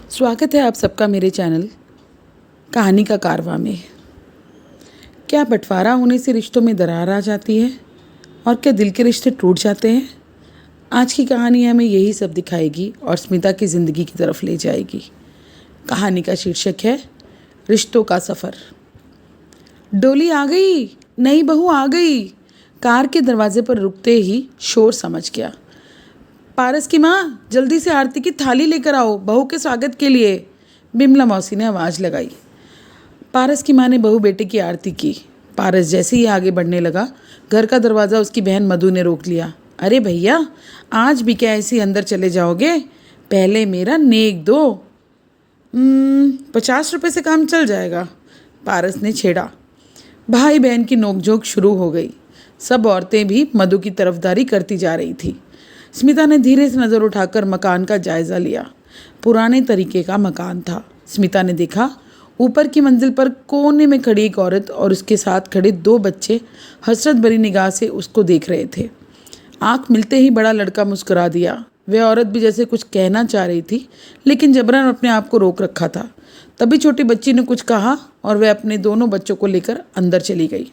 स्वागत है आप सबका मेरे चैनल कहानी का कारवां में। क्या बंटवारा होने से रिश्तों में दरार आ जाती है और क्या दिल के रिश्ते टूट जाते हैं? आज की कहानी हमें यही सब दिखाएगी और स्मिता की ज़िंदगी की तरफ ले जाएगी। कहानी का शीर्षक है रिश्तों का सफ़र। डोली आ गई, नई बहू आ गई। कार के दरवाजे पर रुकते ही शोर समझ गया। पारस की माँ, जल्दी से आरती की थाली लेकर आओ, बहू के स्वागत के लिए, बिमला मौसी ने आवाज़ लगाई। पारस की माँ ने बहू बेटे की आरती की। पारस जैसे ही आगे बढ़ने लगा, घर का दरवाज़ा उसकी बहन मधु ने रोक लिया। अरे भैया, आज भी क्या ऐसे अंदर चले जाओगे? पहले मेरा नेक दो। 50 रुपये से काम चल जाएगा, पारस ने छेड़ा। भाई बहन की नोकझोंक शुरू हो गई। सब औरतें भी मधु की तरफदारी करती जा रही थी। स्मिता ने धीरे से नज़र उठाकर मकान का जायज़ा लिया। पुराने तरीके का मकान था। स्मिता ने देखा, ऊपर की मंजिल पर कोने में खड़ी एक औरत और उसके साथ खड़े 2 बच्चे हसरत भरी निगाह से उसको देख रहे थे। आंख मिलते ही बड़ा लड़का मुस्कुरा दिया। वह औरत भी जैसे कुछ कहना चाह रही थी, लेकिन जबरन अपने आप को रोक रखा था। तभी छोटी बच्ची ने कुछ कहा और वह अपने दोनों बच्चों को लेकर अंदर चली गई।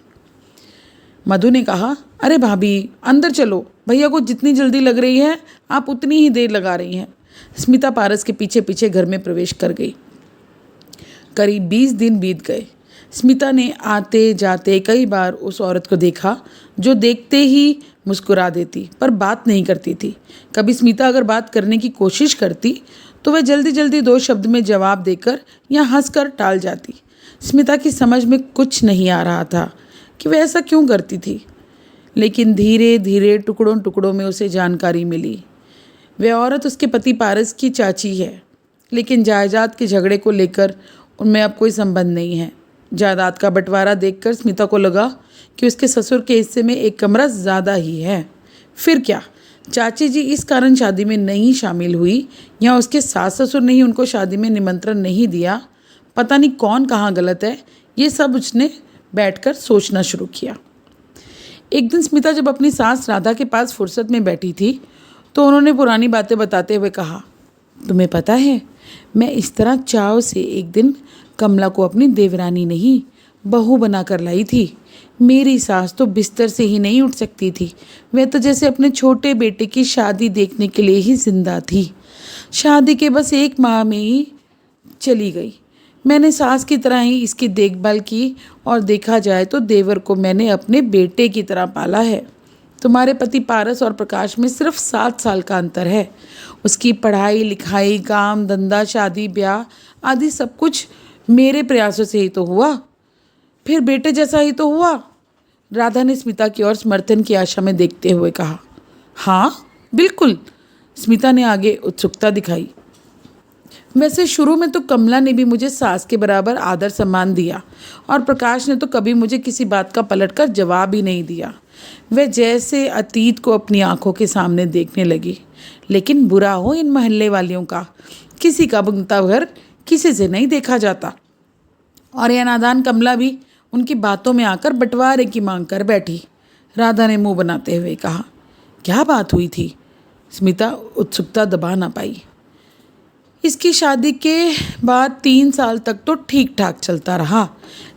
मधु ने कहा, अरे भाभी, अंदर चलो, भैया को जितनी जल्दी लग रही है आप उतनी ही देर लगा रही हैं। स्मिता पारस के पीछे पीछे घर में प्रवेश कर गई। करीब 20 दिन बीत गए। स्मिता ने आते जाते कई बार उस औरत को देखा जो देखते ही मुस्कुरा देती पर बात नहीं करती थी। कभी स्मिता अगर बात करने की कोशिश करती तो वह जल्दी जल्दी 2 शब्द में जवाब देकर या हंसकर टाल जाती। स्मिता की समझ में कुछ नहीं आ रहा था कि वह ऐसा क्यों करती थी, लेकिन धीरे धीरे टुकड़ों टुकड़ों में उसे जानकारी मिली। वह औरत उसके पति पारस की चाची है, लेकिन जायदाद के झगड़े को लेकर उनमें अब कोई संबंध नहीं है। जायदाद का बंटवारा देखकर स्मिता को लगा कि उसके ससुर के हिस्से में एक कमरा ज़्यादा ही है। फिर क्या, चाची जी इस कारण शादी में नहीं शामिल हुई या उसके सास ससुर ने ही उनको शादी में निमंत्रण नहीं दिया? पता नहीं कौन कहाँ गलत है। ये सब उसने बैठकर सोचना शुरू किया। एक दिन स्मिता जब अपनी सास राधा के पास फुर्सत में बैठी थी तो उन्होंने पुरानी बातें बताते हुए कहा, तुम्हें पता है, मैं इस तरह चाव से एक दिन कमला को अपनी देवरानी नहीं बहू बना कर लाई थी। मेरी सास तो बिस्तर से ही नहीं उठ सकती थी। वह तो जैसे अपने छोटे बेटे की शादी देखने के लिए ही जिंदा थी। शादी के बस 1 माह में ही चली गई। मैंने सास की तरह ही इसकी देखभाल की और देखा जाए तो देवर को मैंने अपने बेटे की तरह पाला है। तुम्हारे पति पारस और प्रकाश में सिर्फ 7 साल का अंतर है। उसकी पढ़ाई लिखाई, काम धंधा, शादी ब्याह आदि सब कुछ मेरे प्रयासों से ही तो हुआ, फिर बेटे जैसा ही तो हुआ। राधा ने स्मिता की ओर समर्थन की आशा में देखते हुए कहा। हाँ बिल्कुल, स्मिता ने आगे उत्सुकता दिखाई। वैसे शुरू में तो कमला ने भी मुझे सास के बराबर आदर सम्मान दिया और प्रकाश ने तो कभी मुझे किसी बात का पलटकर जवाब ही नहीं दिया। वह जैसे अतीत को अपनी आंखों के सामने देखने लगी। लेकिन बुरा हो इन मोहल्ले वालियों का, किसी का बनता घर किसी से नहीं देखा जाता। और यह नादान कमला भी उनकी बातों में आकर बंटवारे की मांग कर बैठी। राधा ने मुंह बनाते हुए कहा, क्या बात हुई थी? स्मिता उत्सुकता दबा ना पाई। इसकी शादी के बाद 3 साल तक तो ठीक ठाक चलता रहा,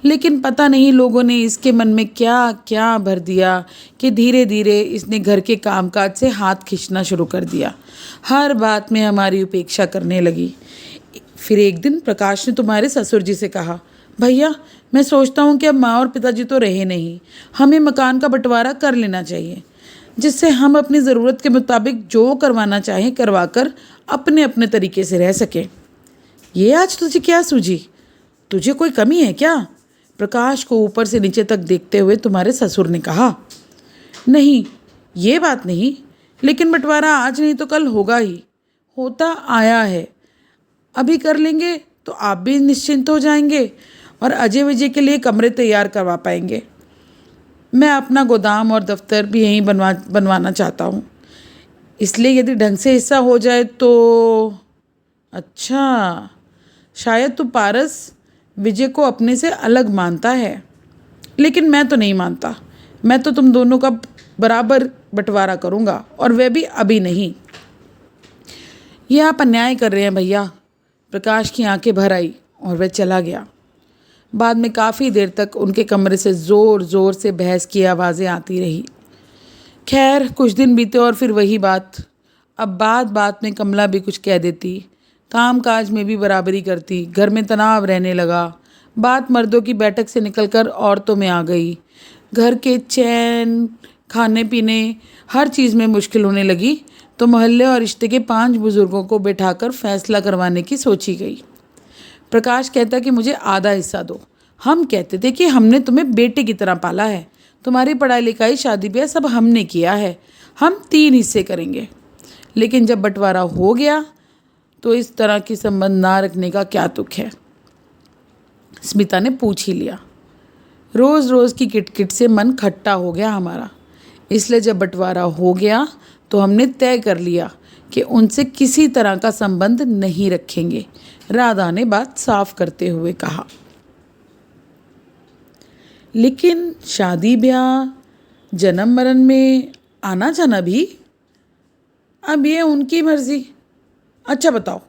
लेकिन पता नहीं लोगों ने इसके मन में क्या क्या भर दिया कि धीरे धीरे इसने घर के कामकाज से हाथ खींचना शुरू कर दिया। हर बात में हमारी उपेक्षा करने लगी। फिर एक दिन प्रकाश ने तुम्हारे ससुर जी से कहा, भैया मैं सोचता हूँ कि अब माँ और पिताजी तो रहे नहीं, हमें मकान का बंटवारा कर लेना चाहिए, जिससे हम अपनी ज़रूरत के मुताबिक जो करवाना चाहें करवा कर अपने अपने तरीके से रह सकें। ये आज तुझे क्या सूझी? तुझे कोई कमी है क्या? प्रकाश को ऊपर से नीचे तक देखते हुए तुम्हारे ससुर ने कहा। नहीं, ये बात नहीं, लेकिन बंटवारा आज नहीं तो कल होगा ही, होता आया है। अभी कर लेंगे तो आप भी निश्चिंत हो जाएंगे और अजय विजय के लिए कमरे तैयार करवा पाएंगे। मैं अपना गोदाम और दफ्तर भी यहीं बनवाना चाहता हूँ, इसलिए यदि ढंग से हिस्सा हो जाए तो। अच्छा, शायद तू पारस विजय को अपने से अलग मानता है, लेकिन मैं तो नहीं मानता। मैं तो तुम दोनों का बराबर बंटवारा करूँगा, और वह भी अभी नहीं। ये आप अन्याय कर रहे हैं भैया, प्रकाश की आंखें भर आई और वह चला गया। बाद में काफ़ी देर तक उनके कमरे से ज़ोर ज़ोर से बहस की आवाज़ें आती रही। खैर कुछ दिन बीते और फिर वही बात। अब बात बात में कमला भी कुछ कह देती, काम काज में भी बराबरी करती, घर में तनाव रहने लगा। बात मर्दों की बैठक से निकलकर औरतों में आ गई। घर के चैन, खाने पीने, हर चीज़ में मुश्किल होने लगी। तो मोहल्ले और रिश्ते के 5 बुजुर्गों को बैठाकर फैसला करवाने की सोची गई। प्रकाश कहता कि मुझे आधा हिस्सा दो। हम कहते थे कि हमने तुम्हें बेटे की तरह पाला है, तुम्हारी पढ़ाई लिखाई शादी ब्याह सब हमने किया है, हम 3 हिस्से करेंगे। लेकिन जब बंटवारा हो गया तो इस तरह के संबंध ना रखने का क्या तुक है। स्मिता ने पूछ ही लिया। रोज़ रोज़ की किटकिट से मन खट्टा हो गया हमारा, इसलिए जब बंटवारा हो गया तो हमने तय कर लिया कि उनसे किसी तरह का संबंध नहीं रखेंगे। राधा ने बात साफ करते हुए कहा। लेकिन शादी ब्याह, जन्म मरण में आना जाना भी, अब ये उनकी मर्जी। अच्छा बताओ,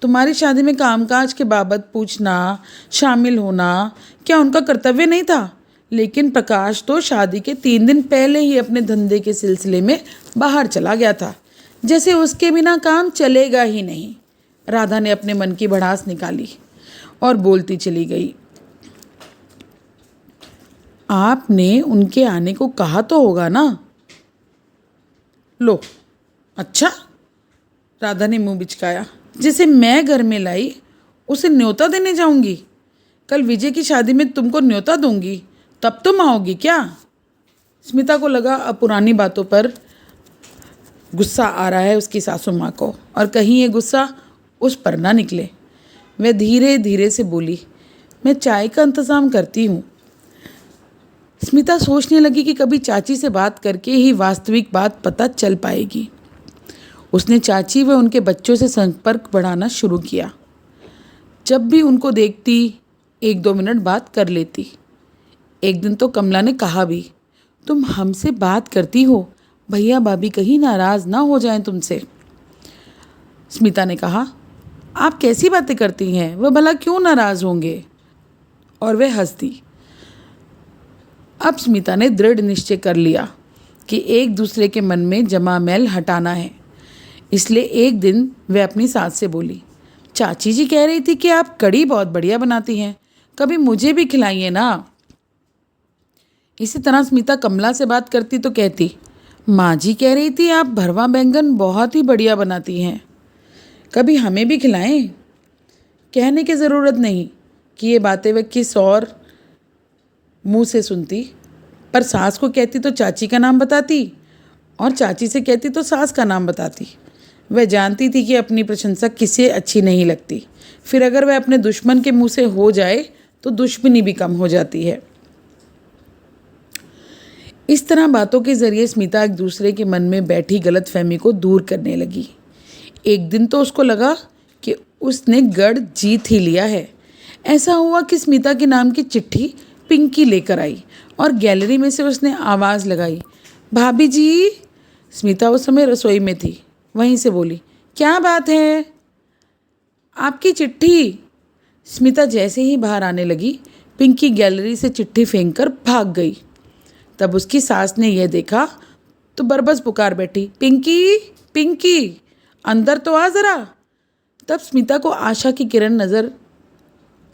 तुम्हारी शादी में कामकाज के बाबत पूछना, शामिल होना क्या उनका कर्तव्य नहीं था? लेकिन प्रकाश तो शादी के 3 दिन पहले ही अपने धंधे के सिलसिले में बाहर चला गया था, जैसे उसके बिना काम चलेगा ही नहीं। राधा ने अपने मन की भड़ास निकाली और बोलती चली गई। आपने उनके आने को कहा तो होगा ना? लो, अच्छा, राधा ने मुंह बिचकाया। जिसे मैं घर में लाई उसे न्योता देने जाऊंगी? कल विजय की शादी में तुमको न्योता दूंगी, तब तुम आओगी क्या? स्मिता को लगा अब पुरानी बातों पर गुस्सा आ रहा है उसकी सासू माँ को, और कहीं ये गुस्सा उस पर ना निकले। वह धीरे धीरे से बोली, मैं चाय का इंतज़ाम करती हूँ। स्मिता सोचने लगी कि कभी चाची से बात करके ही वास्तविक बात पता चल पाएगी। उसने चाची व उनके बच्चों से संपर्क बढ़ाना शुरू किया। जब भी उनको देखती 1-2 मिनट बात कर लेती। एक दिन तो कमला ने कहा भी, तुम हमसे बात करती हो, भैया भाभी कहीं नाराज़ ना हो जाएं तुमसे। स्मिता ने कहा, आप कैसी बातें करती हैं, वह भला क्यों नाराज़ होंगे? और वह हंस दी। अब स्मिता ने दृढ़ निश्चय कर लिया कि एक दूसरे के मन में जमा मैल हटाना है। इसलिए एक दिन वह अपनी सास से बोली, चाची जी कह रही थी कि आप कढ़ी बहुत बढ़िया बनाती हैं, कभी मुझे भी खिलाइए ना। इसी तरह स्मिता कमला से बात करती तो कहती, माँ जी कह रही थी आप भरवा बैंगन बहुत ही बढ़िया बनाती हैं, कभी हमें भी खिलाएं। कहने की ज़रूरत नहीं कि ये बातें वह किस और मुंह से सुनती, पर सास को कहती तो चाची का नाम बताती और चाची से कहती तो सास का नाम बताती। वह जानती थी कि अपनी प्रशंसा किसे अच्छी नहीं लगती, फिर अगर वह अपने दुश्मन के मुंह से हो जाए तो दुश्मनी भी कम हो जाती है। इस तरह बातों के ज़रिए स्मिता एक दूसरे के मन में बैठी गलतफहमी को दूर करने लगी। एक दिन तो उसको लगा कि उसने गढ़ जीत ही लिया है। ऐसा हुआ कि स्मिता के नाम की चिट्ठी पिंकी लेकर आई और गैलरी में से उसने आवाज़ लगाई, भाभी जी। स्मिता उस समय रसोई में थी, वहीं से बोली, क्या बात है? आपकी चिट्ठी। स्मिता जैसे ही बाहर आने लगी, पिंकी गैलरी से चिट्ठी फेंक कर भाग गई। तब उसकी सास ने यह देखा तो बरबस पुकार बैठी, पिंकी पिंकी, अंदर तो आ ज़रा। तब स्मिता को आशा की किरण नज़र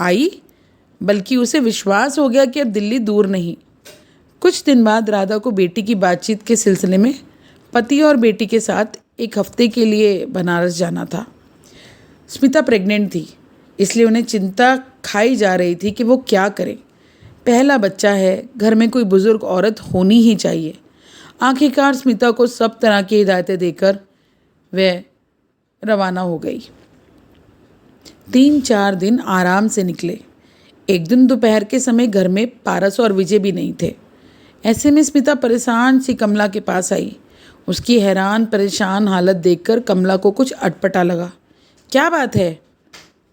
आई, बल्कि उसे विश्वास हो गया कि अब दिल्ली दूर नहीं। कुछ दिन बाद राधा को बेटी की बातचीत के सिलसिले में पति और बेटी के साथ 1 हफ्ते के लिए बनारस जाना था। स्मिता प्रेग्नेंट थी, इसलिए उन्हें चिंता खाई जा रही थी कि वो क्या करें। पहला बच्चा है, घर में कोई बुज़ुर्ग औरत होनी ही चाहिए। आखिरकार स्मिता को सब तरह की हिदायतें देकर वह रवाना हो गई। 3-4 दिन आराम से निकले। एक दिन दोपहर के समय घर में पारस और विजय भी नहीं थे। ऐसे में स्मिता परेशान सी कमला के पास आई। उसकी हैरान परेशान हालत देखकर कमला को कुछ अटपटा लगा। क्या बात है,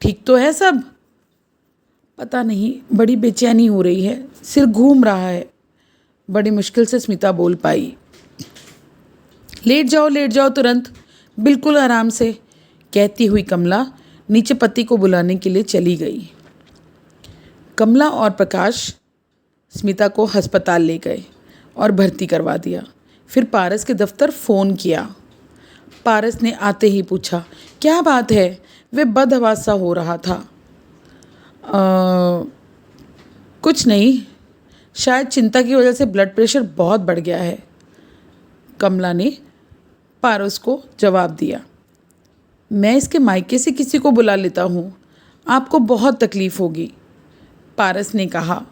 ठीक तो है सब? पता नहीं, बड़ी बेचैनी हो रही है, सिर घूम रहा है। बड़ी मुश्किल से स्मिता बोल पाई। लेट जाओ तुरंत, बिल्कुल आराम से, कहती हुई कमला नीचे पति को बुलाने के लिए चली गई। कमला और प्रकाश स्मिता को अस्पताल ले गए और भर्ती करवा दिया। फिर पारस के दफ्तर फ़ोन किया। पारस ने आते ही पूछा, क्या बात है? वह बदहवास सा हो रहा था। कुछ नहीं, शायद चिंता की वजह से ब्लड प्रेशर बहुत बढ़ गया है, कमला ने पारस को जवाब दिया। मैं इसके मायके से किसी को बुला लेता हूँ, आपको बहुत तकलीफ़ होगी, पारस ने कहा।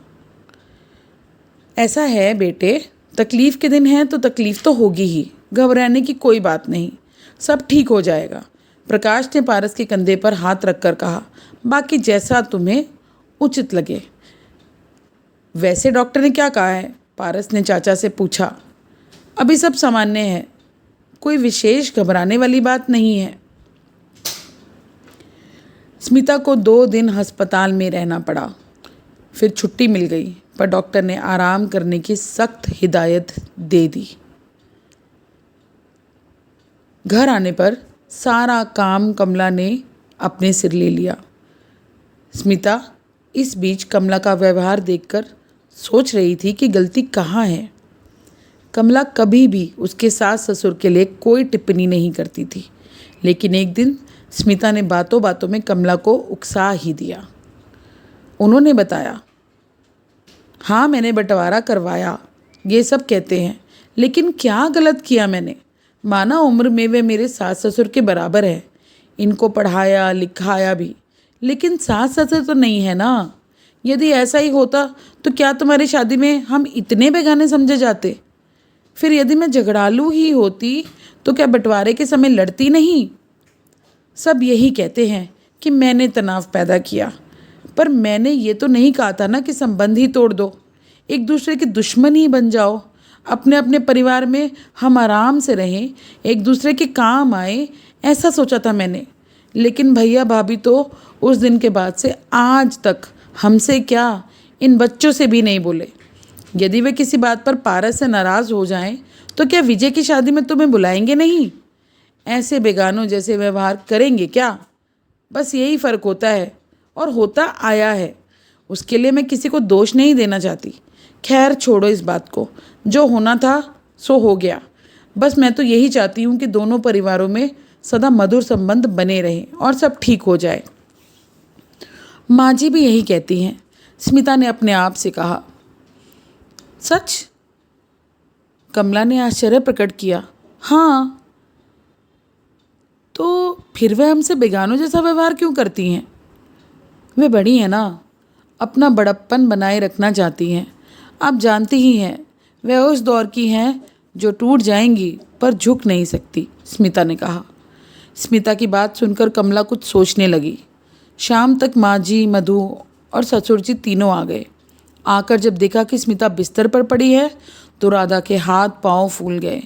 ऐसा है बेटे, तकलीफ़ के दिन हैं तो तकलीफ़ तो होगी ही, घबराने की कोई बात नहीं, सब ठीक हो जाएगा, प्रकाश ने पारस के कंधे पर हाथ रखकर कहा। बाकी जैसा तुम्हें उचित लगे। वैसे डॉक्टर ने क्या कहा है? पारस ने चाचा से पूछा। अभी सब सामान्य है, कोई विशेष घबराने वाली बात नहीं है। स्मिता को 2 दिन अस्पताल में रहना पड़ा, फिर छुट्टी मिल गई, पर डॉक्टर ने आराम करने की सख्त हिदायत दे दी। घर आने पर सारा काम कमला ने अपने सिर ले लिया। स्मिता इस बीच कमला का व्यवहार देखकर सोच रही थी कि गलती कहाँ है। कमला कभी भी उसके सास ससुर के लिए कोई टिप्पणी नहीं करती थी, लेकिन एक दिन स्मिता ने बातों बातों में कमला को उकसा ही दिया। उन्होंने बताया, हाँ मैंने बंटवारा करवाया, ये सब कहते हैं, लेकिन क्या गलत किया मैंने? माना उम्र में वे मेरे सास ससुर के बराबर है, इनको पढ़ाया लिखाया भी, लेकिन सास ससुर तो नहीं है ना। यदि ऐसा ही होता तो क्या तुम्हारी शादी में हम इतने बेगाने समझे जाते? फिर यदि मैं झगड़ालू ही होती तो क्या बंटवारे के समय लड़ती नहीं? सब यही कहते हैं कि मैंने तनाव पैदा किया, पर मैंने ये तो नहीं कहा था ना कि संबंध ही तोड़ दो, एक दूसरे के दुश्मन ही बन जाओ। अपने अपने परिवार में हम आराम से रहें, एक दूसरे के काम आए, ऐसा सोचा था मैंने। लेकिन भैया भाभी तो उस दिन के बाद से आज तक हमसे क्या, इन बच्चों से भी नहीं बोले। यदि वे किसी बात पर पारस से नाराज़ हो जाएं तो क्या विजय की शादी में तुम्हें बुलाएंगे नहीं? ऐसे बेगानों जैसे व्यवहार करेंगे क्या? बस यही फ़र्क होता है और होता आया है। उसके लिए मैं किसी को दोष नहीं देना चाहती। खैर छोड़ो इस बात को, जो होना था सो हो गया। बस मैं तो यही चाहती हूँ कि दोनों परिवारों में सदा मधुर संबंध बने रहें और सब ठीक हो जाए। माँ जी भी यही कहती हैं, स्मिता ने अपने आप से कहा। सच? कमला ने आश्चर्य प्रकट किया। हाँ, तो फिर वे हमसे बेगानों जैसा व्यवहार क्यों करती हैं? वे बड़ी हैं ना, अपना बड़प्पन बनाए रखना चाहती हैं। आप जानती ही हैं, वे उस दौर की हैं जो टूट जाएंगी पर झुक नहीं सकती, स्मिता ने कहा। स्मिता की बात सुनकर कमला कुछ सोचने लगी। शाम तक माँ जी, मधु और ससुर जी तीनों आ गए। आकर जब देखा कि स्मिता बिस्तर पर पड़ी है तो राधा के हाथ पांव फूल गए।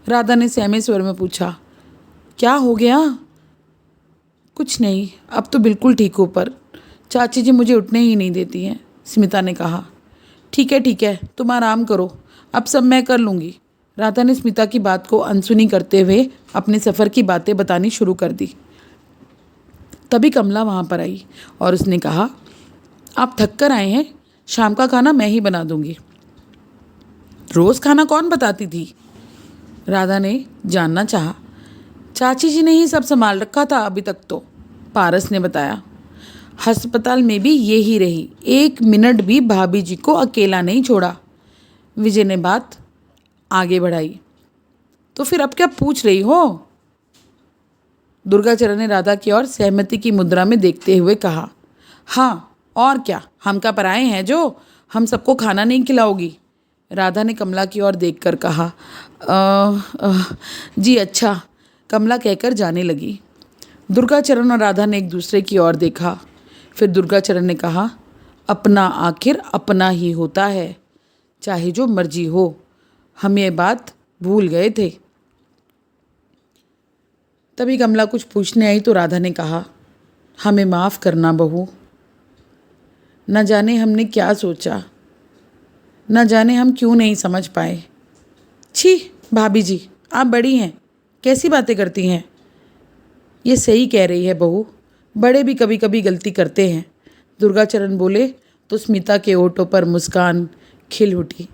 राधा ने सहमे स्वर में पूछा, क्या हो गया? कुछ नहीं, अब तो बिल्कुल ठीक हो, पर चाची जी मुझे उठने ही नहीं देती हैं, स्मिता ने कहा। ठीक है, तुम आराम करो, अब सब मैं कर लूँगी। राधा ने स्मिता की बात को अनसुनी करते हुए अपने सफ़र की बातें बतानी शुरू कर दी। तभी कमला वहाँ पर आई और उसने कहा, आप थक कर आए हैं, शाम का खाना मैं ही बना दूँगी। रोज़ खाना कौन बताती थी? राधा ने जानना चाहा। चाची जी ने ही सब संभाल रखा था अभी तक तो, पारस ने बताया। अस्पताल में भी यही रही, 1 मिनट भी भाभी जी को अकेला नहीं छोड़ा। विजय ने बात आगे बढ़ाई। तो फिर अब क्या पूछ रही हो? दुर्गाचरण ने राधा की ओर सहमति की मुद्रा में देखते हुए कहा। हाँ और क्या, हम का पराए हैं जो हम सबको खाना नहीं खिलाओगी? राधा ने कमला की ओर देखकर कहा। जी अच्छा, कमला कहकर जाने लगी। दुर्गाचरण और राधा ने एक दूसरे की ओर देखा। फिर दुर्गाचरण ने कहा, अपना आखिर अपना ही होता है, चाहे जो मर्जी हो। हम ये बात भूल गए थे। तभी कमला कुछ पूछने आई तो राधा ने कहा, हमें माफ़ करना बहू, न जाने हमने क्या सोचा, न जाने हम क्यों नहीं समझ पाए। छी भाभी जी, आप बड़ी हैं, कैसी बातें करती हैं? ये सही कह रही है बहू, बड़े भी कभी कभी गलती करते हैं। दुर्गाचरण बोले तो स्मिता के ओठों पर मुस्कान खिल उठी।